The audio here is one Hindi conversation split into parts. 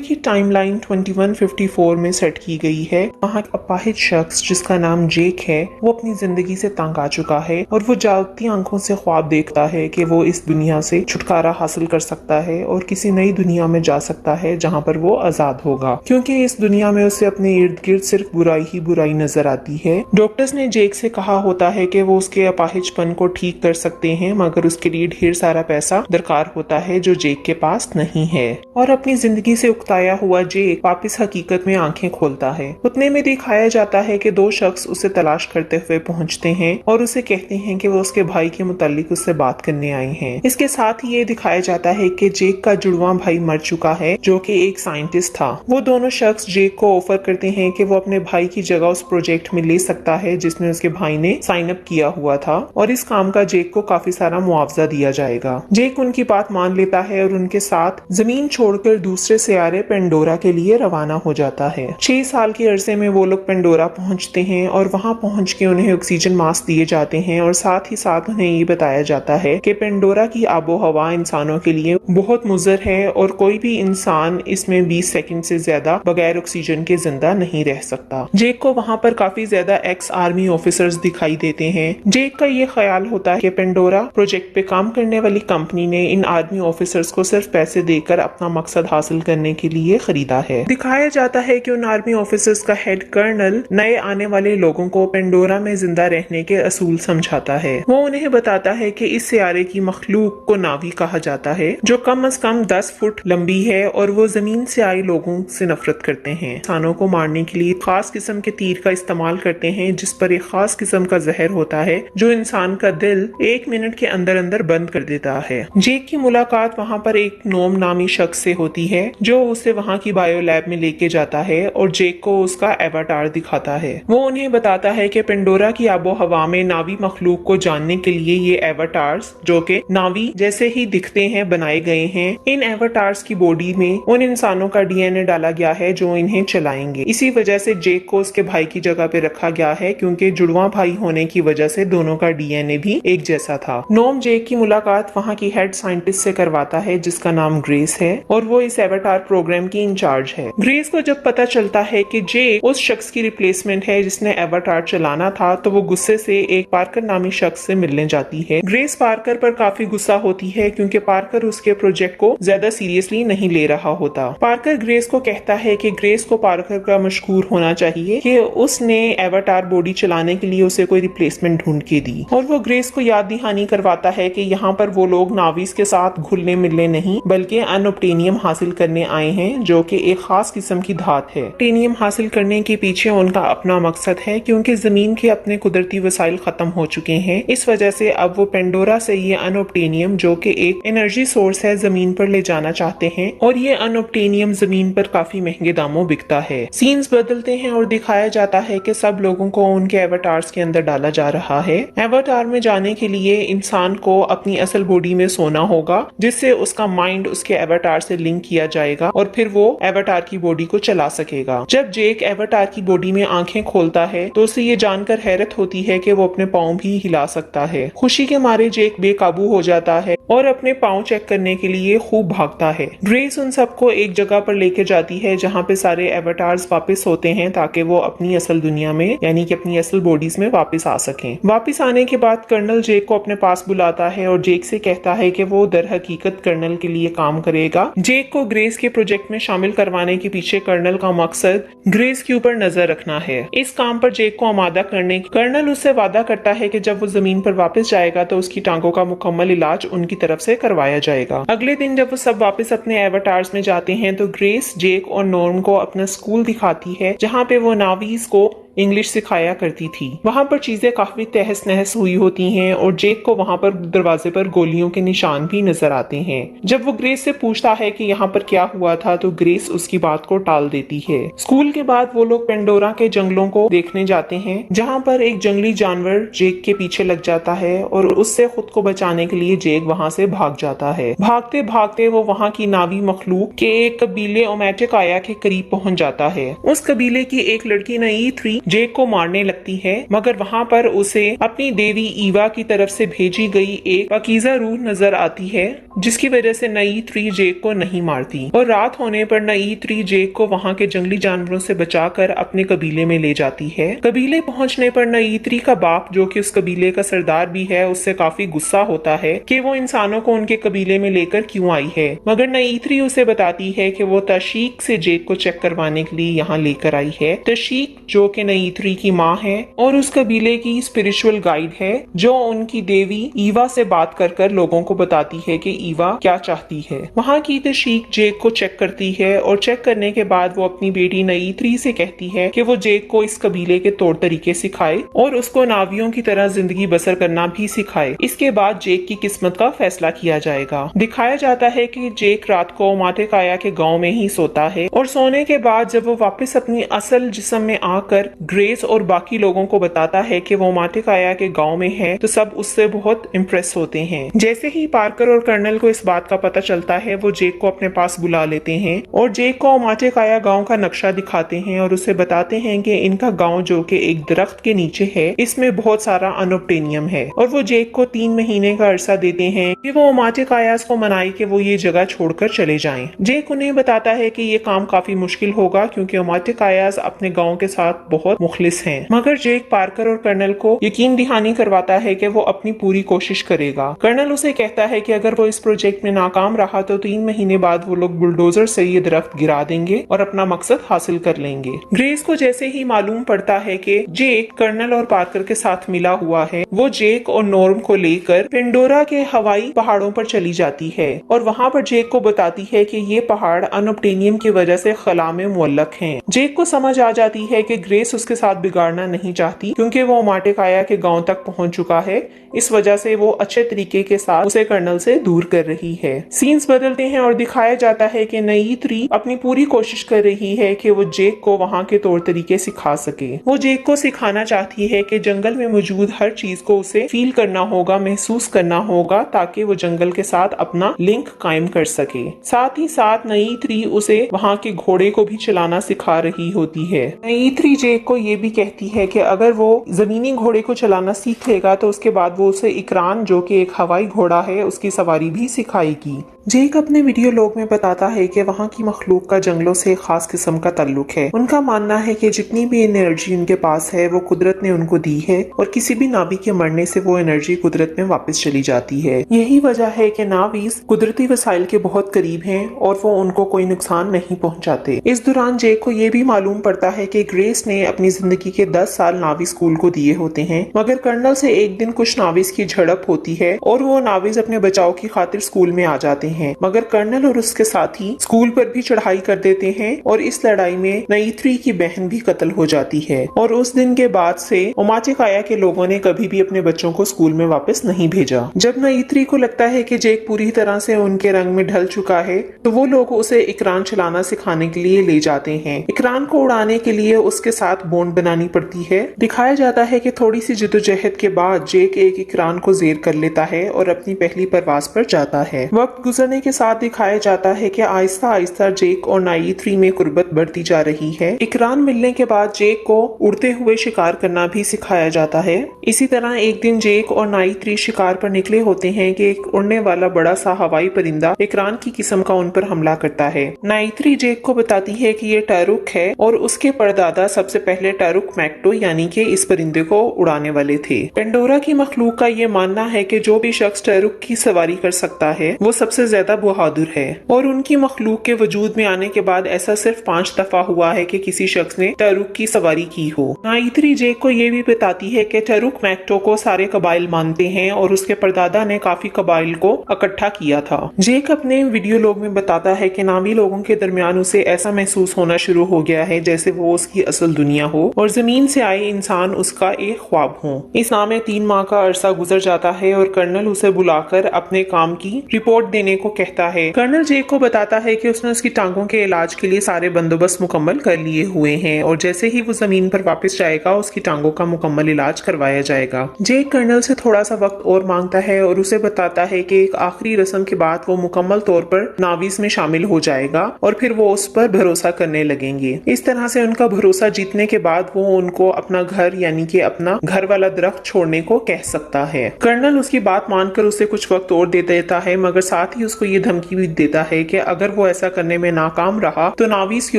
की टाइमलाइन 2154 में सेट की गई है। वहाँ अपाहिज शख्स जिसका नाम जेक है वो अपनी जिंदगी से तंग आ चुका है और वो जागती आंखों से ख्वाब देखता है कि वो इस दुनिया से छुटकारा हासिल कर सकता है और किसी नई दुनिया में जा सकता है जहाँ पर वो आजाद होगा, क्योंकि इस दुनिया में उसे अपने इर्द गिर्द सिर्फ बुराई ही बुराई नजर आती है। डॉक्टर्स ने जेक से कहा होता है कि वो उसके अपाहिजपन को ठीक कर सकते हैं, मगर उसके लिए ढेर सारा पैसा दरकार होता है जो जेक के पास नहीं है। और अपनी जिंदगी से उकताया हुआ जेक वापस हकीकत में आंखें खोलता है। उतने में दिखाया जाता है कि दो शख्स उसे तलाश करते हुए पहुंचते हैं और उसे कहते हैं कि वो उसके भाई के मुतालिक उससे बात करने आए हैं। इसके साथ ही ये दिखाया जाता है कि जेक का जुड़वां भाई मर चुका है जो कि एक साइंटिस्ट था। वो दोनों शख्स जेक को ऑफर करते हैं कि वो अपने भाई की जगह उस प्रोजेक्ट में ले सकता है जिसमें उसके भाई ने साइन अप किया हुआ था और इस काम का जेक को काफी सारा मुआवजा दिया जाएगा। जेक उनकी बात मान लेता है और उनके साथ जमीन छोड़कर दूसरे सियारे पेंडोरा के लिए रवाना हो जाता है। 6 साल के अरसे में वो लोग पेंडोरा पहुंचते हैं और वहां पहुंच के उन्हें ऑक्सीजन मास्क दिए जाते हैं और साथ ही साथ उन्हें ये बताया जाता है कि पेंडोरा की आबो हवा इंसानों के लिए बहुत मुज़र है और कोई भी इंसान इसमें 20 सेकंड से ज्यादा बगैर ऑक्सीजन के जिंदा नहीं रह सकता। जेक को वहां पर काफी ज्यादा एक्स आर्मी ऑफिसर्स दिखाई देते हैं। जेक का ये ख्याल होता है कि पेंडोरा प्रोजेक्ट पे काम करने वाली कंपनी ने इन आर्मी ऑफिसर्स को सिर्फ पैसे देकर अपना मकसद हासिल करने के लिए खरीदा है। दिखाया जाता है कि उन आर्मी ऑफिसर्स का हेड कर्नल नए आने वाले लोगों को पेंडोरा में जिंदा रहने के असूल समझाता है। वो उन्हें बताता है कि इस सियारे की मखलूक को नावी कहा जाता है जो कम से कम 10 फुट लंबी है और वो जमीन से आए लोगों से नफरत करते हैं। इंसानों को मारने के लिए खास किस्म के तीर का इस्तेमाल करते हैं जिस पर एक खास किस्म का जहर होता है जो इंसान का दिल 1 मिनट के अंदर अंदर बंद कर देता है। जेक की मुलाकात वहाँ पर एक नोम नामी शख्स से होती है जो उसे वहाँ की बायो लैब में लेके जाता है और जेक को उसका एवाटार दिखाता है। वो उन्हें बताता है कि पेंडोरा की आबो हवा में नावी मखलूक को जानने के लिए ये एवाटार्स जो कि नावी जैसे ही दिखते हैं बनाए गए हैं। इन एवाटार्स की बॉडी में उन इंसानों का डीएनए डाला गया है जो इन्हें चलाएंगे। इसी वजह से जेक को उसके भाई की जगह पे रखा गया है क्योंकि जुड़वा भाई होने की वजह से दोनों का डीएनए भी एक जैसा था। नोम जेक की मुलाकात वहाँ की हेड साइंटिस्ट से करवाता है जिसका नाम ग्रेस है और वो इस एवाटार प्रोग्राम की इंचार्ज है। ग्रेस को जब पता चलता है कि जेक उस शख्स की रिप्लेसमेंट है जिसने एवाटार चलाना था तो वो गुस्से से एक पार्कर नामी शख्स से मिलने जाती है। ग्रेस पार्कर पर काफी गुस्सा होती है क्योंकि पार्कर उसके प्रोजेक्ट को ज्यादा सीरियसली नहीं ले रहा होता। पार्कर ग्रेस को कहता है कि ग्रेस को पार्कर का मशकूर होना चाहिए कि उसने एवाटार बॉडी चलाने के लिए उसे कोई रिप्लेसमेंट ढूंढ के दी और वो ग्रेस को याद दहानी करवाता है कि यहाँ पर वो लोग नावीस के साथ घुलने मिलने नहीं बल्कि अनऑब्टेनियम हासिल करने आए हैं जो कि एक खास किस्म की धात है। ऑब्टेनियम हासिल करने के पीछे उनका अपना मकसद है क्योंकि जमीन के अपने कुदरती वसाइल खत्म हो चुके हैं। इस वजह से अब वो पेंडोरा से ये अनऑब्टेनियम जो कि एक एनर्जी सोर्स है जमीन पर ले जाना चाहते हैं और ये अनऑब्टेनियम जमीन पर काफी महंगे दामों बिकता है। सीन्स बदलते हैं और दिखाया जाता है कि सब लोगों को उनके एवाटार्स के अंदर डाला जा रहा है। एवाटार में जाने के लिए इंसान को अपनी असल बॉडी में सोना होगा जिससे उसका माइंड उसके एवाटार से लिंक किया जाएगा और फिर वो एवाटार की बॉडी को चला सकेगा। जब जेक एवाटार की बॉडी में आंखें खोलता है तो उसे ये जानकर हैरत होती है कि वो अपने पाँव भी हिला सकता है। खुशी के मारे जेक बेकाबू हो जाता है और अपने पाँव चेक करने के लिए खूब भागता है। ग्रेस उन सबको एक जगह पर लेके जाती है जहाँ पे सारे एवाटार्स वापस होते हैं ताकि वो अपनी असल दुनिया में यानी कि अपनी असल बॉडीज में वापस आ सकें। वापस आने के बाद कर्नल जेक को अपने पास बुलाता है और जेक से कहता है कि वो दर हकीकत कर्नल के लिए काम करेगा। जेक को ग्रेस के प्रोजेक्ट में शामिल करवाने के पीछे कर्नल का मकसद ग्रेस के ऊपर नजर रखना है। इस काम पर जेक को आमादा करने कर्नल उससे वादा करता है कि जब वो जमीन पर वापस जाएगा तो उसकी टांगों का मुकम्मल इलाज उनकी तरफ से करवाया जाएगा। अगले दिन जब वो सब वापस अपने एवाटार्स में जाते हैं तो ग्रेस जेक और नॉर्म को अपना स्कूल दिखाती है जहाँ पे वो नावीज को इंग्लिश सिखाया करती थी। वहाँ पर चीजें काफी तहस नहस हुई होती हैं और जेक को वहाँ पर दरवाजे पर गोलियों के निशान भी नजर आते हैं। जब वो ग्रेस से पूछता है कि यहाँ पर क्या हुआ था तो ग्रेस उसकी बात को टाल देती है। स्कूल के बाद वो लोग पेंडोरा के जंगलों को देखने जाते हैं जहाँ पर एक जंगली जानवर जेक के पीछे लग जाता है और उससे खुद को बचाने के लिए जेक वहाँ से भाग जाता है। भागते भागते वो वहाँ की नावी मखलूक के एक कबीले ओमेटिक आया के करीब पहुंच जाता है। उस कबीले की एक लड़की नई थी जेक को मारने लगती है, मगर वहाँ पर उसे अपनी देवी ईवा की तरफ से भेजी गई एक पाकीज़ा रूह नजर आती है, जिसकी वजह से नई 3 जेक को नहीं मारती और रात होने पर नई 3 जेक को वहाँ के जंगली जानवरों से बचाकर अपने कबीले में ले जाती है। कबीले पहुंचने पर नई 3 का बाप, जो कि उस कबीले का सरदार भी है, उससे काफी गुस्सा होता है कि वो इंसानों को उनके कबीले में लेकर क्यों आई है, मगर नई 3 उसे बताती है कि वो तशीक से जेक को चेक करवाने के लिए यहाँ लेकर आई है। तशीक जो कि नई 3 की माँ है और उस कबीले की स्पिरिचुअल गाइड है, जो उनकी देवी ईवा से बात कर कर लोगों को बताती है कि ईवा क्या चाहती है। वहाँ की तशीक जेक को चेक करती है और चेक करने के बाद वो अपनी बेटी नई 3 से कहती है कि वो जेक को इस कबीले के तौर तरीके सिखाए और उसको नावियों की तरह जिंदगी बसर करना भी सिखाए। इसके बाद जेक की किस्मत का फैसला किया जाएगा। दिखाया जाता है कि जेक रात को माटेकाया के गांव में ही सोता है और सोने के बाद जब वो वापस अपनी असल जिस्म में आकर ग्रेस और बाकी लोगों को बताता है कि वो माटेकाया के गांव में है, तो सब उससे बहुत इम्प्रेस होते हैं। जैसे ही पार्कर और कर्नल को इस बात का पता चलता है, वो जेक को अपने पास बुला लेते हैं और जेक को माटेकाया गांव का नक्शा दिखाते हैं और उसे बताते हैं कि इनका गांव जो कि एक दरख्त के नीचे है, इसमें बहुत सारा अनोब्टेनियम है और वो जेक को 3 महीने का अरसा देते हैं कि वो माटेकायास को मनाए कि वो ये जगह छोड़कर चले जाएं। जेक उन्हें बताता है कि ये काम काफी मुश्किल होगा क्योंकि माटेकायास अपने गांव के साथ बहुत मुखलिस हैं, मगर जेक पार्कर और कर्नल को यकीन दहानी करवाता है कि वो अपनी पूरी कोशिश करेगा। कर्नल उसे कहता है कि अगर वो इस प्रोजेक्ट में नाकाम रहा तो 3 महीने बाद वो लोग बुलडोजर से ये दरख्त गिरा देंगे और अपना मकसद हासिल कर लेंगे। ग्रेस को जैसे ही मालूम पड़ता है कि जेक कर्नल और पार्कर के साथ मिला हुआ है, वो जेक और नॉर्म को लेकर पेंडोरा के हवाई पहाड़ों पर चली जाती है और वहाँ पर जेक को बताती है कि ये पहाड़ अनोब्टेनियम की वजह से खला में मुअल्लक हैं। जेक को समझ आ जाती है कि ग्रेस उसके साथ बिगाड़ना नहीं चाहती क्योंकि वो माटेकाया के गांव तक पहुंच चुका है, इस वजह से वो अच्छे तरीके के साथ उसे कर्नल से दूर कर रही है। सीन्स बदलते हैं और दिखाया जाता है कि नई 3 अपनी पूरी कोशिश कर रही है कि वो जेक को वहाँ के तौर तरीके सिखा सके। वो जेक को सिखाना चाहती है कि जंगल में मौजूद हर चीज को उसे फील करना होगा, महसूस करना होगा, ताकि वो जंगल के साथ अपना लिंक कायम कर सके। साथ ही साथ नई 3 उसे वहाँ के घोड़े को भी चलाना सिखा रही होती है। नई 3 जेक को ये भी कहती है कि अगर वो जमीनी घोड़े को चलाना सीख लेगा तो उसके बाद वो उसे इकरान, जो कि एक हवाई घोड़ा है, उसकी सवारी भी सिखाएगी। जेक अपने वीडियो लॉग में बताता है कि वहाँ की मखलूक का जंगलों से एक खास किस्म का ताल्लुक है। उनका मानना है कि जितनी भी एनर्जी उनके पास है वो कुदरत ने उनको दी है और किसी भी नावी के मरने से वो एनर्जी कुदरत में वापस चली जाती है। यही वजह है कि नावीज कुदरती वसाइल के बहुत करीब हैं और वो उनको कोई नुकसान नहीं पहुँचाते। इस दौरान जेक को ये भी मालूम पड़ता है कि ग्रेस ने अपनी जिंदगी के 10 साल नावी स्कूल को दिए होते हैं, मगर कर्नल से एक दिन कुछ नावीज की झड़प होती है और वो नावीज अपने बचाव की खातिर स्कूल में आ जाते हैं, मगर कर्नल और उसके साथी स्कूल पर भी चढ़ाई कर देते हैं और इस लड़ाई में नई 3 की बहन भी कत्ल हो जाती है। और उस दिन के बाद से माटेकाया के लोगों ने कभी भी अपने बच्चों को स्कूल में वापस नहीं भेजा। जब नई 3 को लगता है कि जेक पूरी तरह से उनके रंग में ढल चुका है, तो वो लोग उसे इकरान चलाना सिखाने के लिए ले जाते हैं। इकरान को उड़ाने के लिए उसके साथ बॉन्ड बनानी पड़ती है। दिखाया जाता है कि थोड़ी सी जद्दोजहद के बाद जेक एक इकरान को जेर कर लेता है और अपनी पहली परवाज पर जाता है। वक्त गुजरने के साथ दिखाया जाता है कि आहिस्ता आहिस्ता जेक और नई 3 में कुर्बत बढ़ती जा रही है। इकरान मिलने के बाद जेक को उड़ते हुए शिकार करना भी सिखाया जाता है। इसी तरह एक दिन जेक और नई 3 शिकार पर निकले होते हैं कि एक उड़ने वाला बड़ा सा हवाई परिंदा इकरान की किस्म का उन पर हमला करता है। नई 3 जेक को बताती है कि ये टैरुक है और उसके परदादा सबसे पहले टैरुक मैक्टो यानी कि इस परिंदे को उड़ाने वाले थे। पेंडोरा की मखलूक का ये मानना है कि जो भी शख्स टैरुक की सवारी कर सकता है वो सबसे ज्यादा बहादुर है और उनकी मखलूक के वजूद में आने के बाद ऐसा सिर्फ 5 दफा हुआ है कि किसी शख्स ने टैरुक की सवारी की हो। नई 3 जेक को ये भी बताती है कि टैरुक मैक्टो को सारे कबाइल मानते हैं और उसके परदादा ने काफी कबाइल को इकट्ठा किया था। जेक अपने वीडियो लॉग में बताता है कि नावी लोगों के दरमियान उसे ऐसा महसूस होना शुरू हो गया है जैसे वो उसकी असल दुनिया हो और जमीन से आए इंसान उसका एक ख्वाब हो। इस नाम में 3 माह का अरसा गुजर जाता है और कर्नल उसे बुलाकर अपने काम की रिपोर्ट देने को कहता है। कर्नल जेक को बताता है कि उसने उसकी टांगों के इलाज के लिए सारे बंदोबस्त मुकम्मल कर लिए हुए हैं और जैसे ही वो जमीन पर वापस जाएगा उसकी टांगों का मुकम्मल इलाज करवाया जाएगा। जेक कर्नल से थोड़ा सा वक्त और मांगता है और उसे बताता है कि एक आखिरी रस्म के बाद वो मुकम्मल तौर पर नावीज में शामिल हो जाएगा और फिर वो उस पर भरोसा करने लगेंगे। इस तरह से उनका भरोसा जीतने के बाद वो उनको अपना घर यानी कि अपना घर वाला दरख्त छोड़ने को कह सकता है। कर्नल उसकी बात मानकर उसे कुछ वक्त और दे देता है मगर साथ ही उसको ये धमकी भी देता है कि अगर वो ऐसा करने में नाकाम रहा तो नावीज के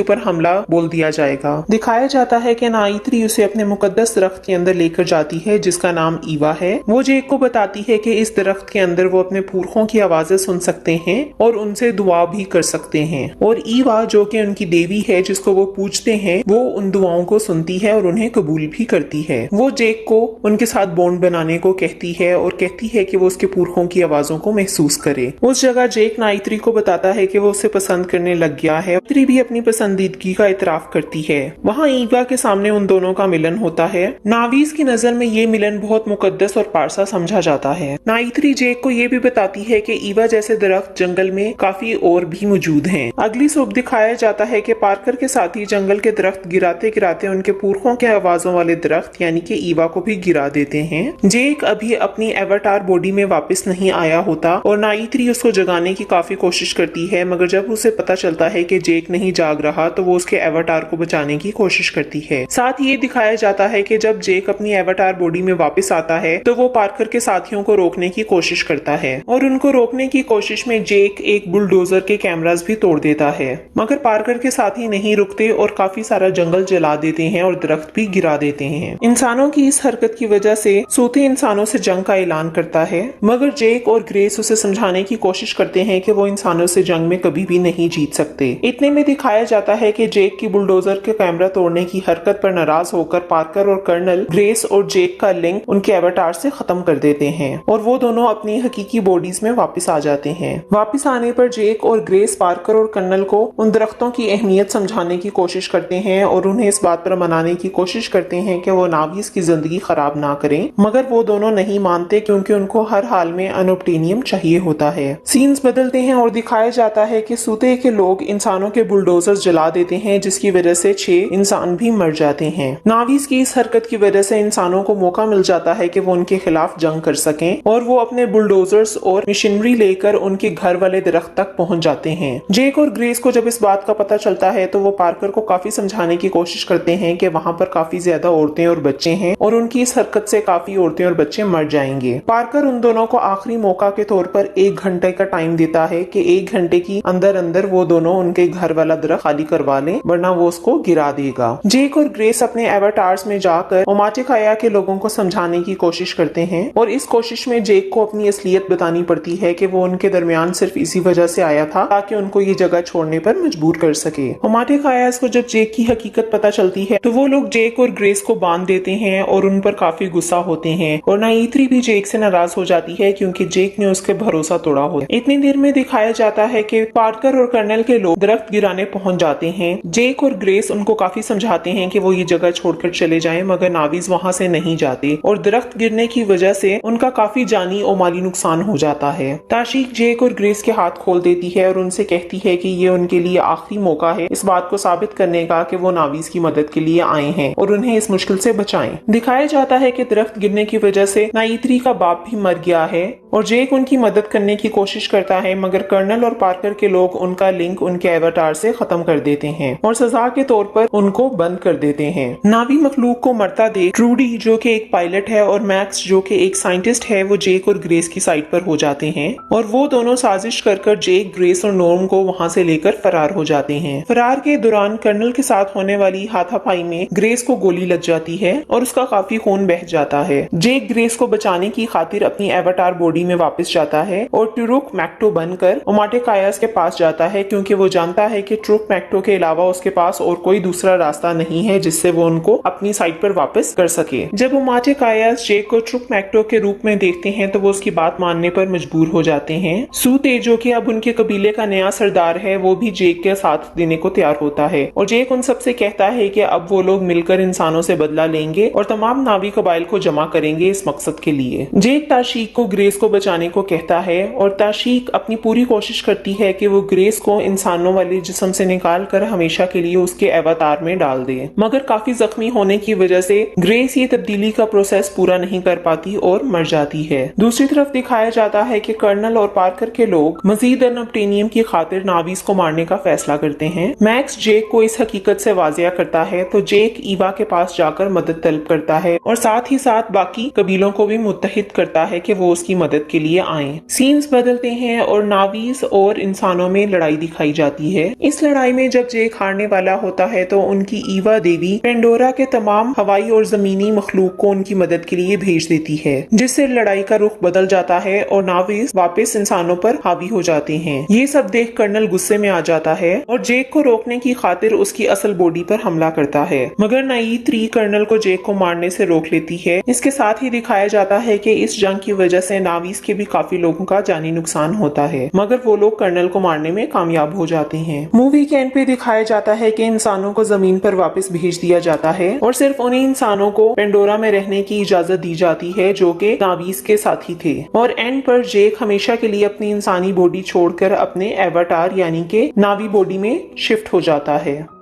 ऊपर हमला बोल दिया जाएगा। दिखाया जाता है कि नाइत्री उसे अपने मुकद्दस दरख्त के अंदर लेकर जाती है जिसका नाम ईवा है। वो जेक को बताती है कि इस दरख्त के अंदर वो अपने पुरखों की आवाजें सुन सकते हैं और उनसे दुआ भी कर सकते हैं और ईवा जो कि उनकी देवी है जिसको वो पूजते हैं वो उन दुआओं को सुनती है और उन्हें कबूल भी करती है। वो जेक को उनके साथ बॉन्ड बनाने को कहती है और कहती है कि वो उसके पुरखों की आवाजों को महसूस करे। उस जगह जेक नाइत्री को बताता है कि वो उसे पसंद करने लग गया है। नाइत्री भी अपनी पसंदीदगी का इतराफ करती है। वहाँ ईवा के सामने उन दोनों का मिलन होता है। नावीज की नजर में ये मिलन बहुत मुकद्दस और पारसा समझा जाता है। नाइत्री जेक को ये भी बताती है कि ईवा जैसे दरख्त जंगल में काफी और भी मौजूद हैं। अगली सुबह दिखाया जाता है कि पार्कर के साथी जंगल के दरख्त गिराते गिराते उनके पुरखों के आवाजों वाले दरख्त यानी कि ईवा को भी गिरा देते हैं। जेक अभी अपनी एवाटार बॉडी में वापस नहीं आया होता और नाइत्री उसको जगाने की काफी कोशिश करती है मगर जब उसे पता चलता है कि जेक नहीं जाग रहा तो वो उसके एवाटार को बचाने की कोशिश करती है। साथ ही ये दिखाया जाता है कि जब जेक अपनी एवाटार बॉडी में वापस आता है तो वो पार्कर के साथियों को रोकने की कोशिश करता है और उनको रोकने की कोशिश में जेक एक बुलडोजर के कैमरास भी तोड़ देता है मगर पार्कर के साथी नहीं रुकते और काफी सारा जंगल जला देते हैं और दरख्त भी गिरा देते हैं। इंसानों की इस हरकत की वजह से सूते इंसानों से जंग का ऐलान करता है मगर जेक और ग्रेस उसे समझाने की कोशिश करते हैं कि वो इंसानों से जंग में कभी भी नहीं जीत सकते। इतने में दिखाया जाता है कि जेक की बुलडोजर के कैमरा तोड़ने की हरकत पर नाराज होकर पार्कर और कर्नल ग्रेस और जेक का लिंक उनके एवाटार से खत्म कर देते हैं और वो दोनों अपनी हकीकी बॉडीज में वापस आ जाते हैं। वापस आने पर जेक और ग्रेस पार्कर और कर्नल को उन दरख्तों की अहमियत समझाने की कोशिश करते हैं और उन्हें इस बात पर मनाने की कोशिश करते हैं कि वो नावीज की जिंदगी खराब ना करें मगर वो दोनों नहीं मानते क्योंकि उनको हर हाल में अनोब्टेनियम चाहिए होता है। सीन्स बदलते हैं और दिखाया जाता है कि सूते के लोग इंसानों के बुलडोजर जला देते हैं जिसकी वजह से 6 इंसान भी मर जाते हैं। नावीज की इस हरकत की वजह से इंसानों को मौका मिल जाता है कि वो उनके खिलाफ जंग कर सकें और वो अपने बुलडोजर्स और मशीनरी लेकर उनके घर वाले दरख्त तक पहुंच जाते हैं। जेक और ग्रेस को जब इस बात का पता चलता है तो वो पार्कर को काफी समझाने की कोशिश करते हैं कि वहाँ पर काफी ज्यादा औरतें और बच्चे हैं और उनकी इस हरकत से काफी औरतें और बच्चे मर जाएंगे। पार्कर उन दोनों को आखिरी मौका के तौर पर 1 घंटे का टाइम देता है कि 1 घंटे की अंदर अंदर वो दोनों उनके घर वाला दरख्त खाली करवा लें वरना वो उसको गिरा देगा। जेक और ग्रेस अपने एवाटार्स में जाकर ओमाटिकाया के लोगों को समझाने की कोशिश करते हैं और इस कोशिश में जेक को अपनी असलियत बतानी पड़ती है कि वो उनके दरमियान सिर्फ इसी वजह से आया था ताकि उनको ये जगह छोड़ने पर मजबूर कर सके। ओमाटिकायास को जब जेक की हकीकत पता चलती है तो वो लोग जेक और ग्रेस को बांध देते हैं और उन पर काफी गुस्सा होते हैं और नाइत्री भी जेक से नाराज हो जाती है क्योंकि जेक ने उसके भरोसा तोड़ा हो। इतनी देर में दिखाया जाता है कि पार्कर और कर्नल के लोग दरख्त गिराने पहुंच जाते हैं। जेक और ग्रेस उनको काफी समझाते हैं कि वो ये जगह छोड़कर चले जाएं मगर नावीज वहां से नहीं जाते और दरख्त गिरने की वजह से उनका काफी जानी और माली नुकसान हो जाता है। ताशीक जेक और ग्रेस के हाथ खोल देती है और उनसे कहती है कि ये उनके लिए आखिरी मौका है इस बात को साबित करने का कि वो नावीज की मदद के लिए आए हैं और उन्हें इस मुश्किल से बचाएं। दिखाया जाता है कि दरख्त गिरने की वजह से नाइत्री का बाप भी मर गया है और जेक उनकी मदद करने की कोशिश करता है मगर कर्नल और पार्कर के लोग उनका लिंक उनके एवाटार से खत्म कर देते हैं और सजा के तौर पर उनको बंद कर देते हैं। नावी मखलूक को मरता देख ट्रूडी जो कि एक पायलट है और मैक्स जो कि एक साइंटिस्ट है वो जेक और ग्रेस की साइड पर हो जाते हैं और वो दोनों साजिश कर जेक ग्रेस और नॉर्म को वहां से लेकर फरार हो जाते हैं। फरार के दौरान कर्नल के साथ होने वाली हाथापाई में ग्रेस को गोली लग जाती है और उसका काफी खून बह जाता है। जेक ग्रेस को बचाने की खातिर अपनी एवाटार बॉडी में वापस जाता है और ट्रूक मैक्टो बनकर ओमाटिकायास के पास जाता है क्योंकि वो जानता है कि ट्रूक मैक्टो के अलावा उसके पास और कोई दूसरा रास्ता नहीं है जिससे वो उनको अपनी साइड पर वापस कर सके। जब ओमाटिकायास जेक को ट्रूक मैक्टो के रूप में देखते हैं तो वो उसकी बात मानने पर मजबूर हो जाते हैं। सूते जो कि अब उनके कबीले का नया सरदार है वो भी जेक के साथ देने को तैयार होता है और जेक उन सबसे कहता है कि अब वो लोग मिलकर इंसानों से बदला लेंगे और तमाम नावी कबाइल को जमा करेंगे इस मकसद के लिए। जेक ताशीक को ग्रेस को बचाने को कहता है और ताशीक जेक अपनी पूरी कोशिश करती है कि वो ग्रेस को इंसानों वाले जिस्म से निकाल कर हमेशा के लिए उसके अवतार में डाल दे, मगर काफी जख्मी होने की वजह से ग्रेस ये तब्दीली का प्रोसेस पूरा नहीं कर पाती और मर जाती है। दूसरी तरफ दिखाया जाता है कि कर्नल और पार्कर के लोग मजीद अनअब्टेनियम की खातिर नावीज को मारने का फैसला करते हैं। मैक्स जेक को इस हकीकत से वाजिया करता है तो जेक ईवा के पास जाकर मदद तलब करता है और साथ ही साथ बाकी कबीलों को भी मुत्तहिद करता है कि वो उसकी मदद के लिए आए। सीन्स बदलते हैं और नावीज और इंसानों में लड़ाई दिखाई जाती है। इस लड़ाई में जब जेक हारने वाला होता है तो उनकी ईवा देवी पेंडोरा के तमाम हवाई और जमीनी मखलूक को उनकी मदद के लिए भेज देती है, जिससे लड़ाई का रुख बदल जाता है और नावीज वापस इंसानों पर हावी हो जाते हैं। ये सब देख कर्नल गुस्से में आ जाता है और जेक को रोकने की खातिर उसकी असल बॉडी पर हमला करता है, मगर नई 3 कर्नल को जेक को मारने से रोक लेती है। इसके साथ ही दिखाया जाता है कि इस जंग की वजह से नावीज के भी काफी लोगों का जानी नुकसान होता है, मगर वो लोग कर्नल को मारने में कामयाब हो जाते हैं। मूवी के एंड पे दिखाया जाता है कि इंसानों को जमीन पर वापस भेज दिया जाता है और सिर्फ उन्हीं इंसानों को पेंडोरा में रहने की इजाजत दी जाती है जो कि नावीज के साथी थे। और एंड पर जेक हमेशा के लिए अपनी इंसानी बॉडी छोड़कर अपने एवाटार यानी कि नावी बॉडी में शिफ्ट हो जाता है।